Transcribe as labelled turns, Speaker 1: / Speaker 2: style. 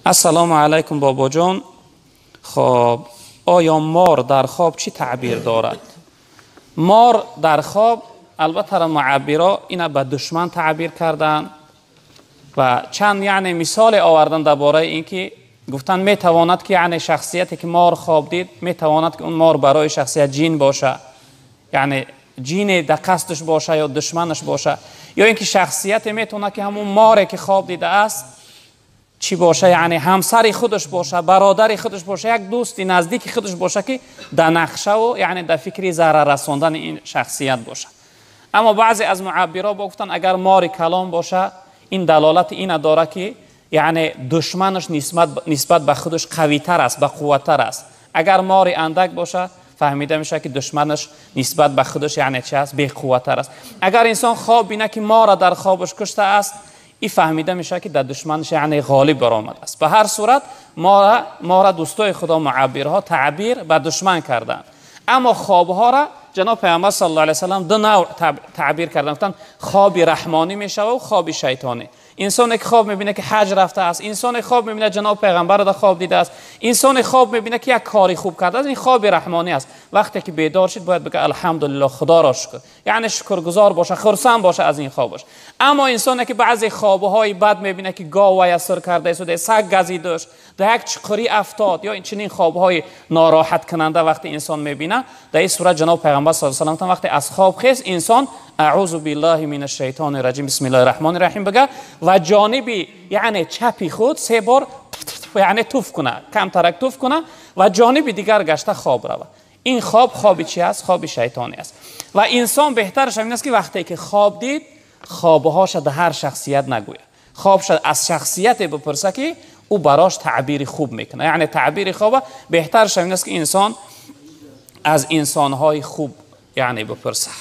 Speaker 1: السلام علیکم بابا جان. خب آیا مار در خواب چی تعبیر دارد؟ مار در خواب البته معبرا اینا به دشمن تعبیر کردن و چند یعنی مثال آوردن درباره اینکه گفتن میتواند که یعنی شخصیتی که مار خواب دید میتواند که اون مار برای شخصیت جین باشه، یعنی جین در قصدش باشه یا دشمنش باشه، یا اینکه شخصیت میتونه که همون ماری که خواب دیده است چی باشه، یعنی همسر خودش باشه، برادر خودش باشه، یک دوستی نزدیک خودش باشه که در نقشه و یعنی در فکری ضرر رساندن این شخصیت باشه. اما بعضی از معبرا گفتن اگر مار کلام باشه این دلالت این داره که یعنی دشمنش نسبت به خودش قوی تر است، به قوتر است. اگر مار اندک باشه فهمیده میشه که دشمنش نسبت به خودش یعنی چی است؟ بی قوتر است. اگر انسان خواب بینه که مار در خوابش کشته است این فهمیده میشه که در دشمنش یعنی غالب برآمد است. به هر صورت ما دوستای خدا معبرها تعبیر به دشمن کردن، اما خوابها را جناب پیامبر صلی الله علیه و سلم دو نوع تعبیر کردن. گفتن خواب رحمانی میشه و خواب شیطانی. انسان که خواب میبینه که حج رفته است، انسان خواب میبینه جناب پیغمبر در خواب دیده است، انسان خواب میبینه که یک کاری خوب کرده است، این خواب رحمانی است. وقتی که بیدار شد باید بگه الحمدلله، خدا را شکر، یعنی شکرگزار باشه، خرسند باشه از این خوابش. اما انسانی که بعضی خوابهای بد میبینه که گاو وای اسیر کرده است، سگ گزیدش، در یک چقری افتاد، یا این چنین خوابهای ناراحت کننده وقتی انسان میبینه، در این صورت جناب پیغمبر صلی الله علیه و سلم وقتی از خواب خیز انسان اعوذ بالله من الشیطان الرجیم بسم الله الرحمن الرحیم بگه و جانبی یعنی چپی خود سه بار یعنی توف کنه، کم ترک توف کنه و جانبی دیگر گشته خواب روه. این خوابی چی است؟ خواب شیطانی است. و انسان بهترش این است که وقتی که خواب دید خوابهاش در هر شخصیت نگوید، خوابش از شخصیت بپرسه که او براش تعبیر خوب میکنه. یعنی تعبیر خواب بهترش این است که انسان از انسانهای خوب یعنی بپرسه.